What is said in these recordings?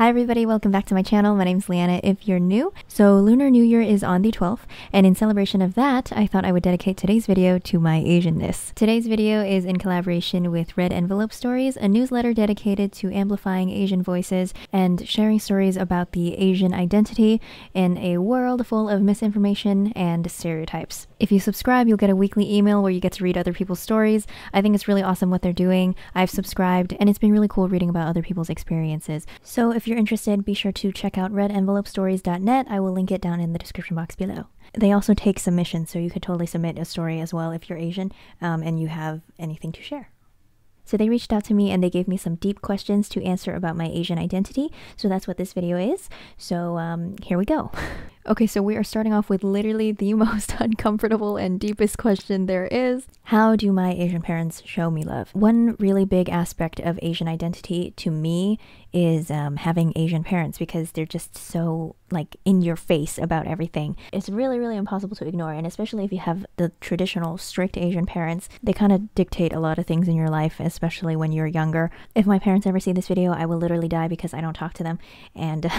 Hi everybody, welcome back to my channel. My name's Leanna if you're new. So Lunar New Year is on the 12th, and in celebration of that, I thought I would dedicate today's video to my Asianness. Today's video is in collaboration with Red Envelope Stories, a newsletter dedicated to amplifying Asian voices and sharing stories about the Asian identity in a world full of misinformation and stereotypes. If you subscribe, you'll get a weekly email where you get to read other people's stories. I think it's really awesome what they're doing. I've subscribed, and it's been really cool reading about other people's experiences. So if you're interested, be sure to check out redenvelopestories.net. I will link it down in the description box below. They also take submissions, so you could totally submit a story as well if you're Asian and you have anything to share. So they reached out to me and they gave me some deep questions to answer about my Asian identity. So that's what this video is. So here we go. Okay, so we are starting off with literally the most uncomfortable and deepest question there is. How do my Asian parents show me love? One really big aspect of Asian identity to me is having Asian parents, because they're just so like in your face about everything. It's really, really impossible to ignore, and especially if you have the traditional strict Asian parents, they kind of dictate a lot of things in your life, especially when you're younger. If my parents ever see this video, I will literally die because I don't talk to them. And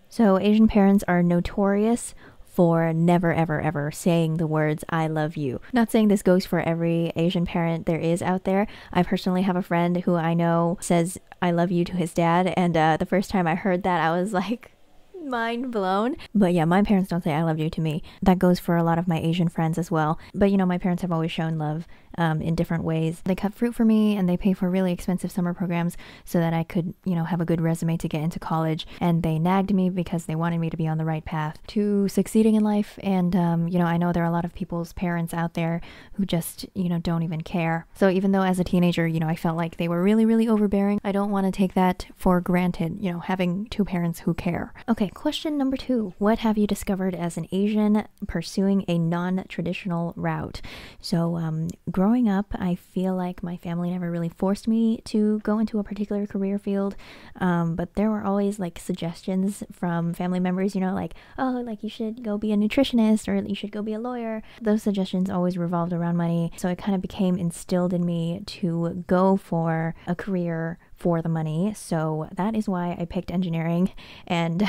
so Asian parents are notorious for never ever ever saying the words "I love you." Not saying this goes for every Asian parent there is out there. I personally have a friend who I know says "I love you" to his dad, and the first time I heard that, I was like, mind blown. But yeah, my parents don't say "I love you" to me. That goes for a lot of my Asian friends as well. But you know, my parents have always shown love in different ways. They cut fruit for me, and they pay for really expensive summer programs so that I could, you know, have a good resume to get into college. And they nagged me because they wanted me to be on the right path to succeeding in life. And you know, I know there are a lot of people's parents out there who just, you know, don't even care. So even though as a teenager, you know, I felt like they were really, really overbearing, I don't want to take that for granted, you know, having two parents who care. Okay, question number 2. What have you discovered as an Asian pursuing a non-traditional route? So growing up, I feel like my family never really forced me to go into a particular career field, but there were always like suggestions from family members, you know, like, oh, like you should go be a nutritionist, or you should go be a lawyer. Those suggestions always revolved around money, so it kind of became instilled in me to go for a career for the money. So that is why I picked engineering, and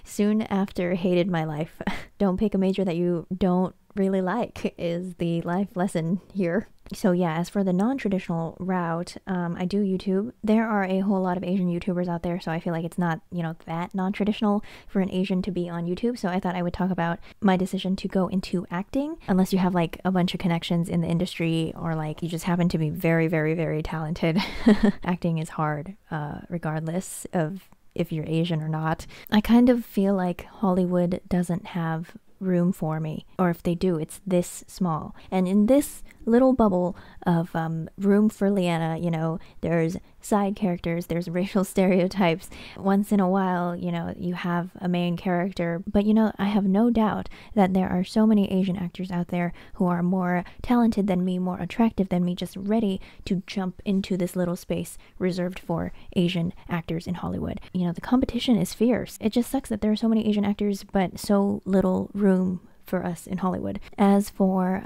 soon after hated my life. Don't pick a major that you don't really like is the life lesson here. So yeah, as for the non-traditional route, I do YouTube. There are a whole lot of Asian YouTubers out there, so I feel like it's not, you know, that non-traditional for an Asian to be on YouTube. So I thought I would talk about my decision to go into acting, unless you have like a bunch of connections in the industry, or like you just happen to be very, very, very talented. Acting is hard, regardless of if you're Asian or not. I kind of feel like Hollywood doesn't have room for me, or if they do, it's this small. And in this little bubble of room for Leanna, you know, there's side characters, there's racial stereotypes. Once in a while, you know, you have a main character. But you know, I have no doubt that there are so many Asian actors out there who are more talented than me, more attractive than me, just ready to jump into this little space reserved for Asian actors in Hollywood. You know, the competition is fierce. It just sucks that there are so many Asian actors but so little room for us in Hollywood. As for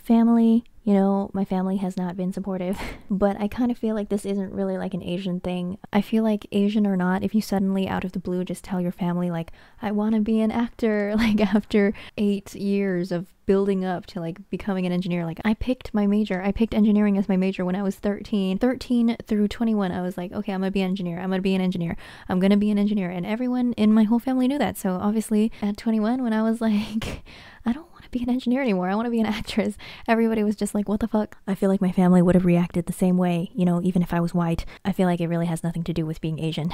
family, you know, my family has not been supportive, but I kind of feel like this isn't really like an Asian thing. I feel like Asian or not, if you suddenly out of the blue just tell your family like, I want to be an actor, like after 8 years of building up to like becoming an engineer. Like I picked my major, I picked engineering as my major when I was 13 through 21. I was like, okay, I'm gonna be an engineer, I'm gonna be an engineer, I'm gonna be an engineer. And everyone in my whole family knew that. So obviously at 21, when I was like, I don't want to be an engineer anymore, I want to be an actress, everybody was just like, what the fuck? I feel like my family would have reacted the same way, you know, even if I was white. I feel like it really has nothing to do with being Asian.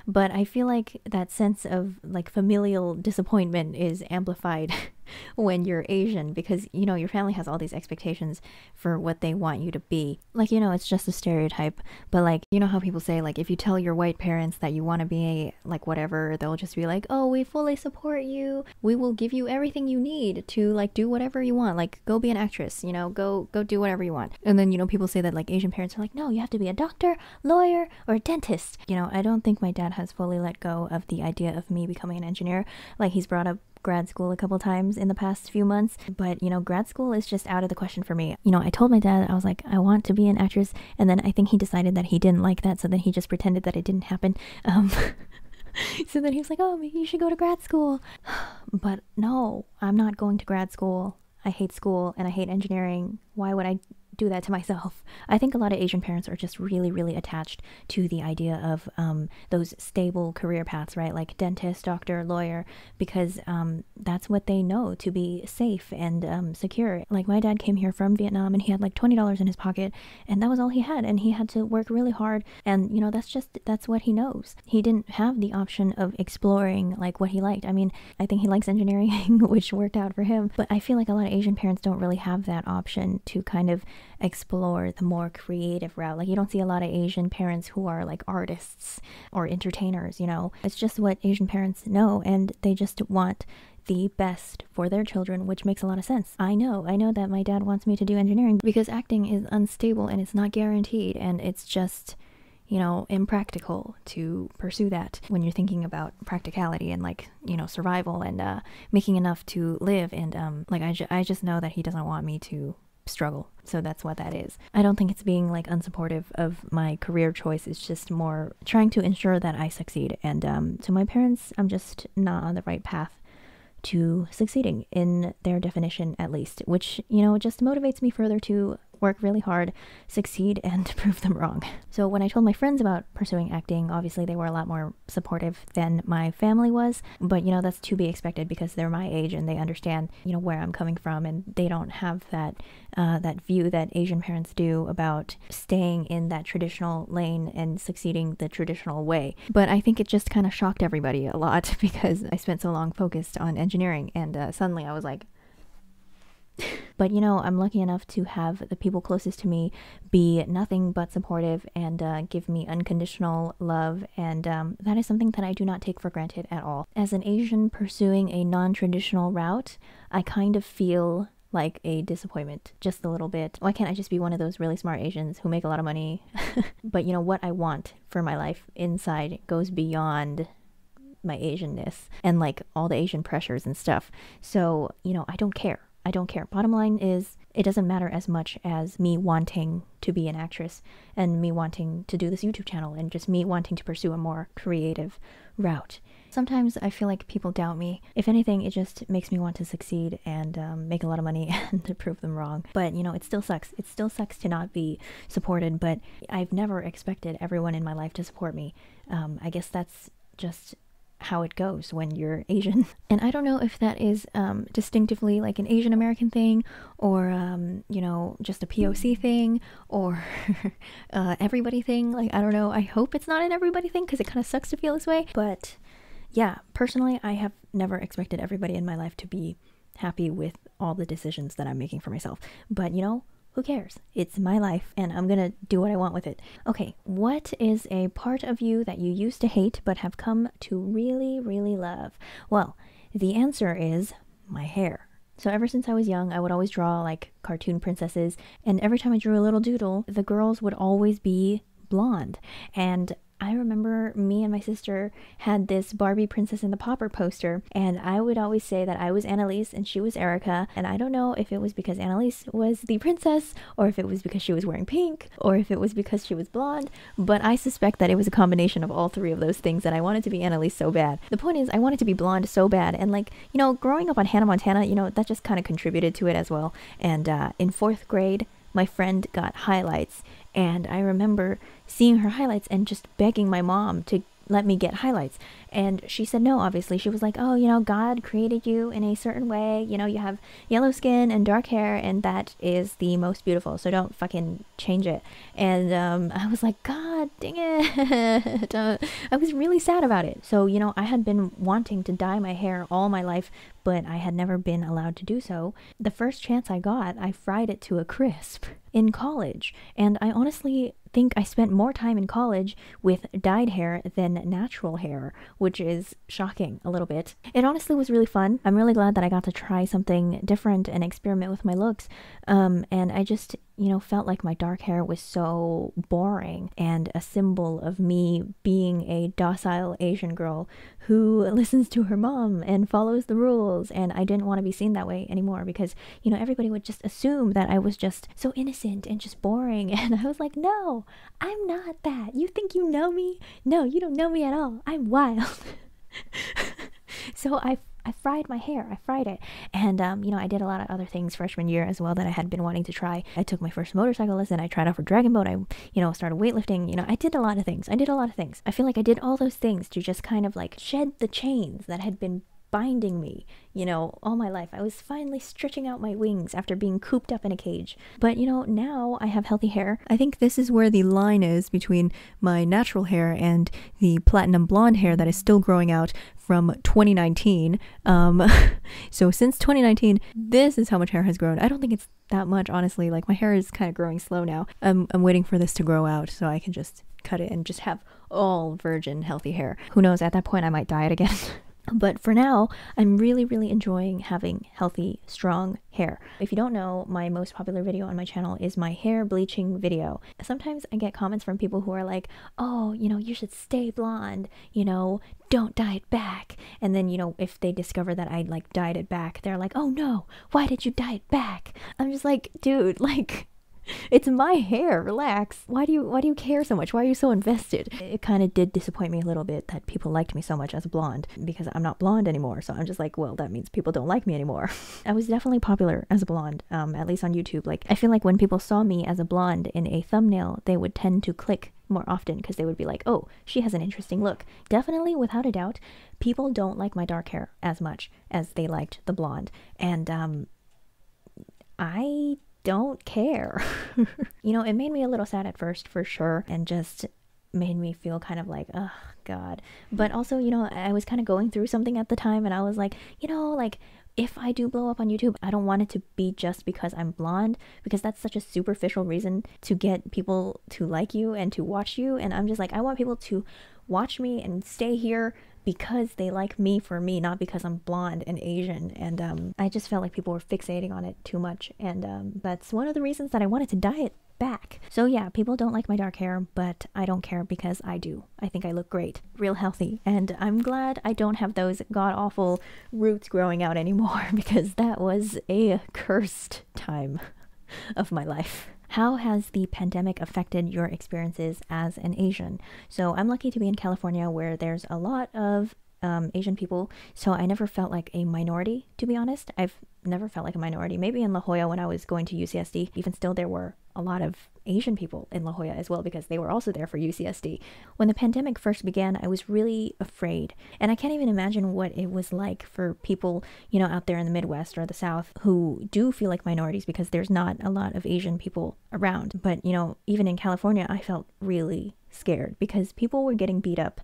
But I feel like that sense of like familial disappointment is amplified when you're Asian, because you know your family has all these expectations for what they want you to be. Like, you know, it's just a stereotype, but like, you know how people say like if you tell your white parents that you want to be like whatever, they'll just be like, oh, we fully support you, we will give you everything you need to like do whatever you want, like go be an actress, you know, go do whatever you want. And then, you know, people say that like Asian parents are like, no, you have to be a doctor, lawyer, or a dentist. You know, I don't think my dad has fully let go of the idea of me becoming an engineer. Like he's brought up grad school a couple times in the past few months, but you know, grad school is just out of the question for me. You know, I told my dad, I was like, I want to be an actress, and then I think he decided that he didn't like that, so then he just pretended that it didn't happen. So then he was like, oh, maybe you should go to grad school. But no, I'm not going to grad school. I hate school and I hate engineering. Why would I do that to myself? I think a lot of Asian parents are just really, really attached to the idea of those stable career paths, right? Like dentist, doctor, lawyer, because that's what they know to be safe and secure. Like my dad came here from Vietnam and he had like $20 in his pocket and that was all he had, and he had to work really hard, and you know, that's what he knows. He didn't have the option of exploring like what he liked. I mean, I think he likes engineering, which worked out for him, but I feel like a lot of Asian parents don't really have that option to kind of explore the more creative route. Like you don't see a lot of Asian parents who are like artists or entertainers, you know. It's just what Asian parents know, and they just want the best for their children, which makes a lot of sense. I know that my dad wants me to do engineering because acting is unstable and it's not guaranteed, and it's just, you know, impractical to pursue that when you're thinking about practicality and like, you know, survival and making enough to live, and like I just know that he doesn't want me to struggle. So that's what that is. I don't think it's being like unsupportive of my career choice. It's just more trying to ensure that I succeed. And to my parents, I'm just not on the right path to succeeding in their definition, at least, which, you know, just motivates me further to work really hard, succeed, and prove them wrong. So when I told my friends about pursuing acting, obviously they were a lot more supportive than my family was, but you know, that's to be expected because they're my age and they understand, you know, where I'm coming from, and they don't have that that view that Asian parents do about staying in that traditional lane and succeeding the traditional way. But I think it just kind of shocked everybody a lot because I spent so long focused on engineering, and suddenly I was like, but you know, I'm lucky enough to have the people closest to me be nothing but supportive and give me unconditional love, and that is something that I do not take for granted at all. As an Asian pursuing a non-traditional route, I kind of feel like a disappointment, just a little bit. Why can't I just be one of those really smart Asians who make a lot of money? But you know, what I want for my life inside goes beyond my Asianness and like all the Asian pressures and stuff. So, you know, I don't care. Bottom line is, it doesn't matter as much as me wanting to be an actress and me wanting to do this YouTube channel and just me wanting to pursue a more creative route. Sometimes I feel like people doubt me. If anything, it just makes me want to succeed and make a lot of money and to prove them wrong. But you know, it still sucks. It still sucks to not be supported, but I've never expected everyone in my life to support me. I guess that's just how it goes when you're Asian. And I don't know if that is distinctively like an Asian American thing, or you know, just a POC thing, or everybody thing. Like, I don't know. I hope it's not an everybody thing because it kind of sucks to feel this way. But yeah, personally, I have never expected everybody in my life to be happy with all the decisions that I'm making for myself. But you know, who cares? It's my life and I'm gonna do what I want with it. Okay, what is a part of you that you used to hate but have come to really, really love? Well, the answer is my hair. So ever since I was young, I would always draw like cartoon princesses, and every time I drew a little doodle, the girls would always be blonde. And I remember me and my sister had this Barbie Princess in the Popper poster, and I would always say that I was Annalise and she was Erica, and I don't know if it was because Annalise was the princess, or if it was because she was wearing pink, or if it was because she was blonde, but I suspect that it was a combination of all three of those things, and I wanted to be Annalise so bad. The point is, I wanted to be blonde so bad, and like, you know, growing up on Hannah Montana, you know, that just kind of contributed to it as well. And in 4th grade, my friend got highlights, and I remember seeing her highlights and just begging my mom to let me get highlights. And she said no, obviously. She was like, oh, you know, God created you in a certain way. You know, you have yellow skin and dark hair, and that is the most beautiful. So don't fucking change it. And I was like, God dang it. I was really sad about it. So, you know, I had been wanting to dye my hair all my life, but I had never been allowed to do so. The first chance I got, I fried it to a crisp in college. And I honestly think I spent more time in college with dyed hair than natural hair, which is shocking a little bit. It honestly was really fun. I'm really glad that I got to try something different and experiment with my looks. And I just, you know, felt like my dark hair was so boring and a symbol of me being a docile Asian girl who listens to her mom and follows the rules. And I didn't want to be seen that way anymore because, you know, everybody would just assume that I was just so innocent and just boring. And I was like, no, I'm not that. You think you know me? No, you don't know me at all. I'm wild. So I fried my hair. I fried it. And, you know, I did a lot of other things freshman year as well that I had been wanting to try. I took my first motorcycle lesson. I tried out for dragon boat. I, you know, started weightlifting. You know, I did a lot of things. I feel like I did all those things to just kind of like shed the chains that had been binding me, you know, all my life. I was finally stretching out my wings after being cooped up in a cage. But, you know, now I have healthy hair. I think this is where the line is between my natural hair and the platinum blonde hair that is still growing out from 2019. So since 2019, this is how much hair has grown. I don't think it's that much, honestly. Like, my hair is kind of growing slow now. I'm waiting for this to grow out so I can just cut it and just have all virgin healthy hair. Who knows, at that point I might dye it again. But for now, I'm really, really enjoying having healthy, strong hair. If you don't know, my most popular video on my channel is my hair bleaching video. Sometimes I get comments from people who are like, oh, you know, you should stay blonde, you know, don't dye it back. And then, you know, if they discover that I like dyed it back, they're like, oh no, why did you dye it back? I'm just like, dude, like, it's my hair, relax. Why do you care so much? Why are you so invested? It kind of did disappoint me a little bit that people liked me so much as a blonde, because I'm not blonde anymore. So I'm just like, well, that means people don't like me anymore. I was definitely popular as a blonde, at least on YouTube. Like, I feel like when people saw me as a blonde in a thumbnail, they would tend to click more often because they would be like, oh, she has an interesting look. Definitely, without a doubt, people don't like my dark hair as much as they liked the blonde. And I don't care. You know, it made me a little sad at first, for sure, and just made me feel kind of like, oh god. But also, you know, I was kind of going through something at the time, and I was like, you know, like, if I do blow up on YouTube, I don't want it to be just because I'm blonde, because that's such a superficial reason to get people to like you and to watch you. And I'm just like, I want people to watch me and stay here because they like me for me, not because I'm blonde and Asian. And I just felt like people were fixating on it too much, and that's one of the reasons that I wanted to dye it back. So yeah, people don't like my dark hair, but I don't care because I do. I think I look great, real healthy, and I'm glad I don't have those god-awful roots growing out anymore, because that was a cursed time of my life. How has the pandemic affected your experiences as an Asian? So I'm lucky to be in California, where there's a lot of Asian people, so I never felt like a minority, to be honest. I've never felt like a minority. Maybe in La Jolla when I was going to UCSD, even still there were a lot of Asian people in La Jolla as well, because they were also there for UCSD. When the pandemic first began, I was really afraid, and I can't even imagine what it was like for people, you know, out there in the Midwest or the South who do feel like minorities, because there's not a lot of Asian people around. But, you know, even in California, I felt really scared because people were getting beat up,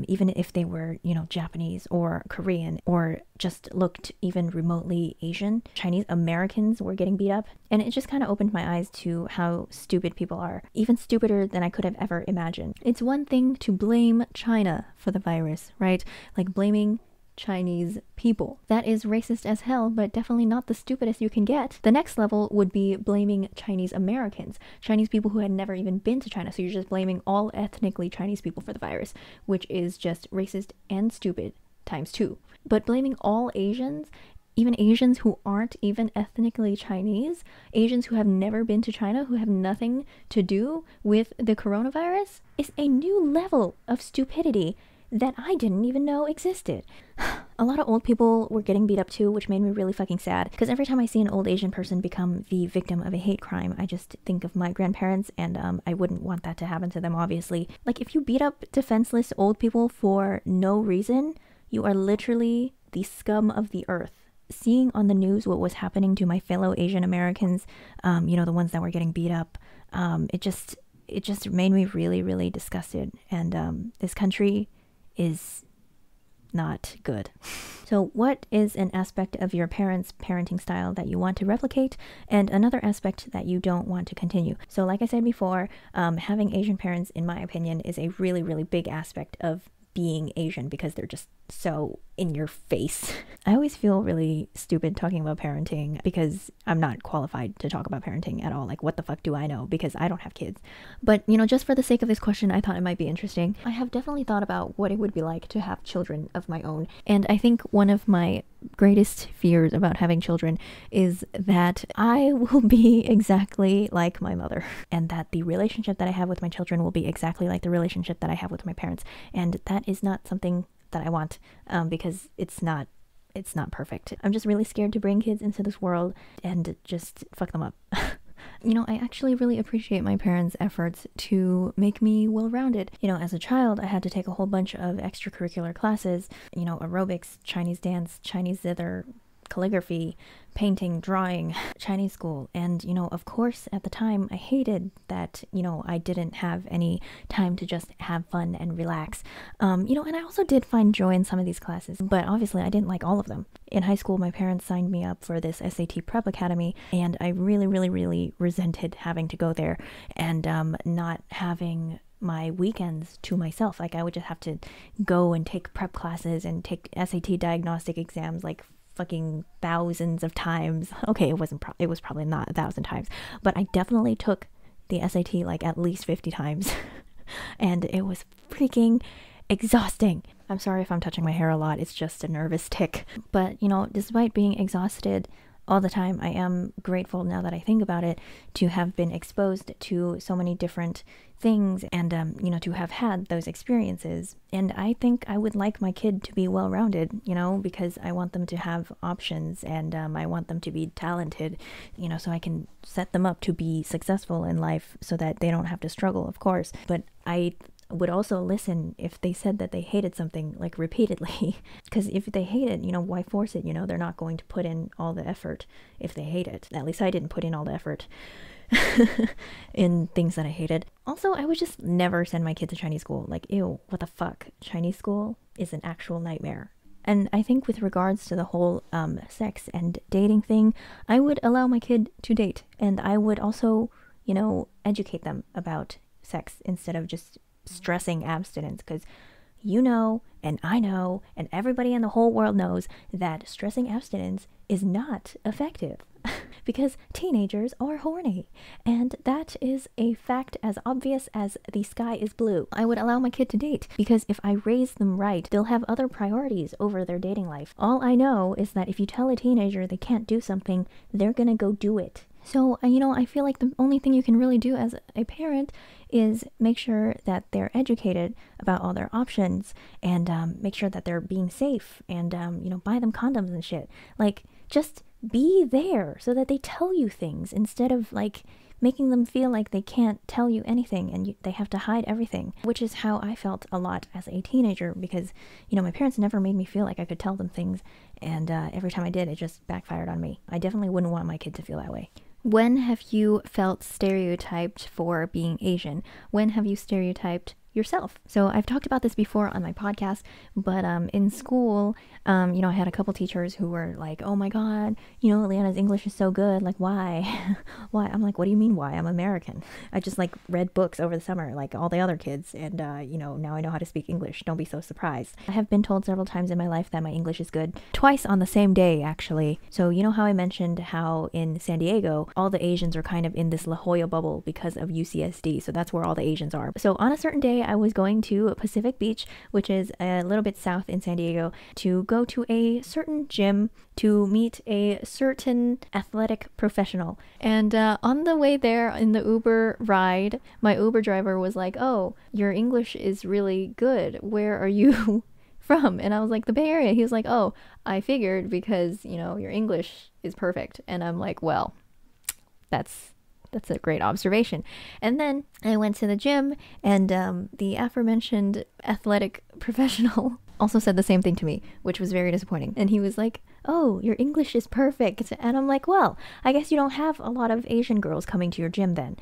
even if they were, you know, Japanese or Korean or just looked even remotely Asian. Chinese Americans were getting beat up, and it just kind of opened my eyes to how stupid people are, even stupider than I could have ever imagined. It's one thing to blame China for the virus, right? Like blaming Chinese people. That is racist as hell, but definitely not the stupidest you can get. The next level would be blaming Chinese Americans, Chinese people who had never even been to China. So you're just blaming all ethnically Chinese people for the virus, which is just racist and stupid times two. But blaming all Asians, even Asians who aren't even ethnically Chinese, Asians who have never been to China, who have nothing to do with the coronavirus, is a new level of stupidity that I didn't even know existed. A lot of old people were getting beat up too, which made me really fucking sad, because every time I see an old Asian person become the victim of a hate crime, I just think of my grandparents, and I wouldn't want that to happen to them, obviously. Like, if you beat up defenseless old people for no reason, you are literally the scum of the earth. Seeing on the news what was happening to my fellow Asian Americans, you know, the ones that were getting beat up, it just made me really, really disgusted. And this country is not good. So what is an aspect of your parents' parenting style that you want to replicate, and another aspect that you don't want to continue? So like I said before, having Asian parents, in my opinion, is a really, really big aspect of being Asian, because they're just so in your face. I always feel really stupid talking about parenting because I'm not qualified to talk about parenting at all. Like, what the fuck do I know? Because I don't have kids. But, you know, just for the sake of this question, I thought it might be interesting. I have definitely thought about what it would be like to have children of my own. And I think one of my greatest fears about having children is that I will be exactly like my mother, and that the relationship that I have with my children will be exactly like the relationship that I have with my parents. And that is not something that I want, because it's not perfect. I'm just really scared to bring kids into this world and just fuck them up. You know, I actually really appreciate my parents' efforts to make me well-rounded. You know, as a child, I had to take a whole bunch of extracurricular classes, you know, aerobics, Chinese dance, Chinese zither, calligraphy, painting, drawing, Chinese school. And, you know, of course, at the time, I hated that, you know, I didn't have any time to just have fun and relax. You know, and I also did find joy in some of these classes, but obviously I didn't like all of them. In high school, my parents signed me up for this SAT prep academy, and I really resented having to go there and not having my weekends to myself. Like, I would just have to go and take prep classes and take SAT diagnostic exams like fucking thousands of times. Okay, it was probably not 1,000 times, but I definitely took the SAT like at least 50 times and it was freaking exhausting. I'm sorry if I'm touching my hair a lot, it's just a nervous tick. But, you know, despite being exhausted all the time, I am grateful, now that I think about it, to have been exposed to so many different things and, you know, to have had those experiences. And I think I would like my kid to be well-rounded, you know, because I want them to have options, and I want them to be talented, you know, so I can set them up to be successful in life so that they don't have to struggle, of course. But I would also listen if they said that they hated something, like, repeatedly, because if they hate it, you know, why force it? You know, they're not going to put in all the effort if they hate it. At least I didn't put in all the effort in things that I hated. Also, I would just never send my kid to Chinese school. Like, ew, what the fuck? Chinese school is an actual nightmare. And I think with regards to the whole sex and dating thing, I would allow my kid to date, and I would also, you know, educate them about sex instead of just stressing abstinence, because you know, and I know, and everybody in the whole world knows that stressing abstinence is not effective because teenagers are horny, and that is a fact as obvious as the sky is blue. I would allow my kid to date, because if I raise them right, they'll have other priorities over their dating life. All I know is that if you tell a teenager they can't do something, they're gonna go do it. So, you know, I feel like the only thing you can really do as a parent is make sure that they're educated about all their options, and make sure that they're being safe, and, you know, buy them condoms and shit. Like, just be there so that they tell you things, instead of, like, making them feel like they can't tell you anything and they have to hide everything, which is how I felt a lot as a teenager, because, you know, my parents never made me feel like I could tell them things, and every time I did, it just backfired on me. I definitely wouldn't want my kid to feel that way. When have you felt stereotyped for being Asian? When have you stereotyped yourself? So I've talked about this before on my podcast, but in school, you know, I had a couple teachers who were like, oh my god, you know, Leanna's English is so good, like, why? Why? I'm like, what do you mean why? I'm American. I just, like, read books over the summer like all the other kids, and you know, now I know how to speak English. Don't be so surprised. I have been told several times in my life that my English is good, twice on the same day, actually. So you know how I mentioned how in San Diego all the Asians are kind of in this La Jolla bubble because of UCSD, so that's where all the Asians are. So on a certain day, I was going to Pacific Beach, which is a little bit south in San Diego, to go to a certain gym to meet a certain athletic professional. And on the way there in the Uber ride, my Uber driver was like, oh, your English is really good. Where are you from? And I was like, the Bay Area. He was like, oh, I figured because, you know, your English is perfect. And I'm like, well, that's a great observation. And then I went to the gym, and the aforementioned athletic professional also said the same thing to me, which was very disappointing. And he was like, oh, your English is perfect. And I'm like, well, I guess you don't have a lot of Asian girls coming to your gym then.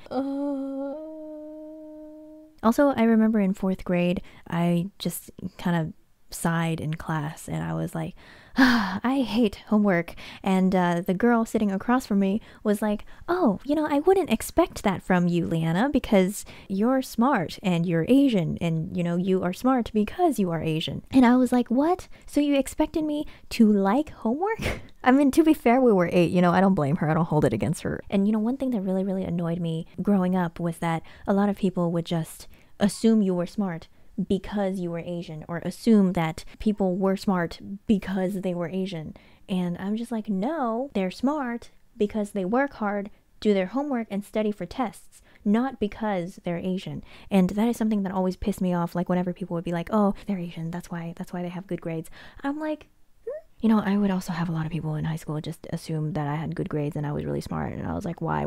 Also, I remember in 4th grade, I just kind of sighed in class, and I was like, I hate homework. And the girl sitting across from me was like, oh, you know, I wouldn't expect that from you, Leanna, because you're smart and you're Asian, and, you know, you are smart because you are Asian. And I was like, what? So you expected me to like homework? I mean, to be fair, we were 8, you know, I don't blame her. I don't hold it against her. And, you know, one thing that really annoyed me growing up was that a lot of people would just assume you were smart because you were Asian, or assume that people were smart because they were Asian. And I'm just like, no, they're smart because they work hard, do their homework, and study for tests. not because they're Asian. And that is something that always pissed me off. Like whenever people would be like, oh, they're Asian, that's why they have good grades. I'm like, you know, I would also have a lot of people in high school just assume that I had good grades and I was really smart, and I was like, why?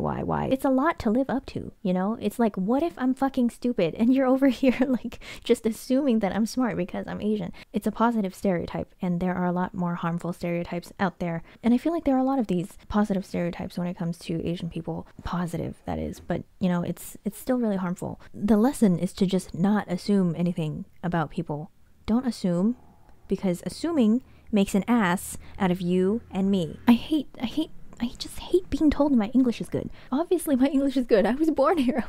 It's a lot to live up to, you know? It's like, what if I'm fucking stupid and you're over here like just assuming that I'm smart because I'm Asian? It's a positive stereotype, and there are a lot more harmful stereotypes out there. And I feel like there are a lot of these positive stereotypes when it comes to Asian people. Positive, that is, but you know, it's still really harmful. The lesson is to just not assume anything about people. Don't assume, because assuming makes an ass out of you and me. I just hate being told my English is good. Obviously my English is good. I was born here.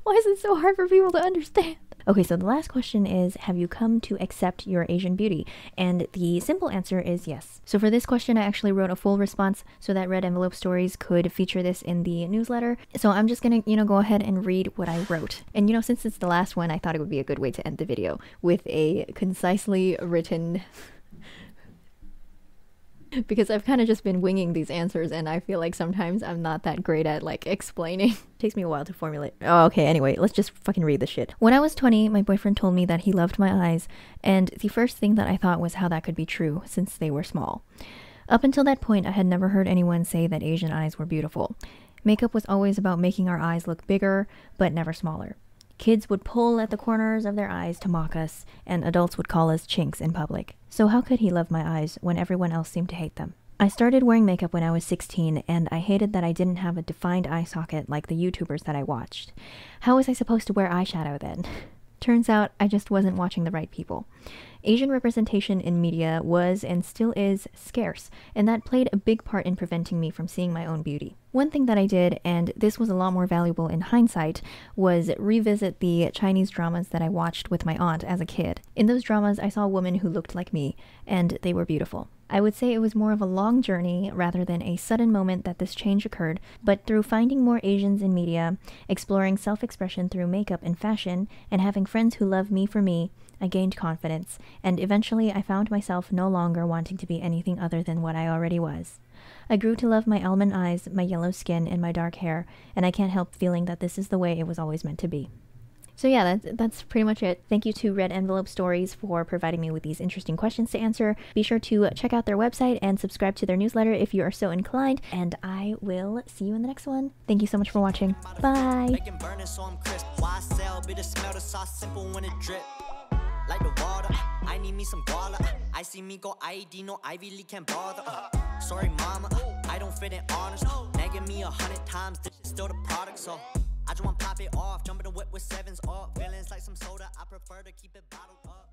Why is it so hard for people to understand? Okay, so the last question is, have you come to accept your Asian beauty? And the simple answer is yes. So for this question, I actually wrote a full response so that Red Envelope Stories could feature this in the newsletter. So I'm just gonna, go ahead and read what I wrote. And since it's the last one, I thought it would be a good way to end the video with a concisely written because I've kind of just been winging these answers, and I feel like sometimes I'm not that great at like explaining. It takes me a while to formulate. Oh, okay, anyway, let's just fucking read this shit. When I was 20, my boyfriend told me that he loved my eyes, and the first thing that I thought was how that could be true since they were small. Up until that point, I had never heard anyone say that Asian eyes were beautiful. Makeup was always about making our eyes look bigger, but never smaller. Kids would pull at the corners of their eyes to mock us, and adults would call us chinks in public. So how could he love my eyes when everyone else seemed to hate them? I started wearing makeup when I was 16, and I hated that I didn't have a defined eye socket like the YouTubers that I watched. How was I supposed to wear eyeshadow then? Turns out I just wasn't watching the right people. Asian representation in media was and still is scarce, and that played a big part in preventing me from seeing my own beauty. One thing that I did, and this was a lot more valuable in hindsight, was revisit the Chinese dramas that I watched with my aunt as a kid. In those dramas, I saw a woman who looked like me, and they were beautiful. I would say it was more of a long journey rather than a sudden moment that this change occurred, but through finding more Asians in media, exploring self-expression through makeup and fashion, and having friends who love me for me, I gained confidence, and eventually I found myself no longer wanting to be anything other than what I already was. I grew to love my almond eyes, my yellow skin, and my dark hair, and I can't help feeling that this is the way it was always meant to be. So yeah, that's pretty much it. Thank you to Red Envelope Stories for providing me with these interesting questions to answer. Be sure to check out their website and subscribe to their newsletter if you are so inclined, and I will see you in the next one. Thank you so much for watching. Bye! Like the water, I need me some guala. I see me go ID, no, I really can't bother. Sorry, mama, I don't fit in honors. Nagging me 100 times, this is still the product. So I just want to pop it off, jump in the whip with sevens off. Feelings like some soda, I prefer to keep it bottled up.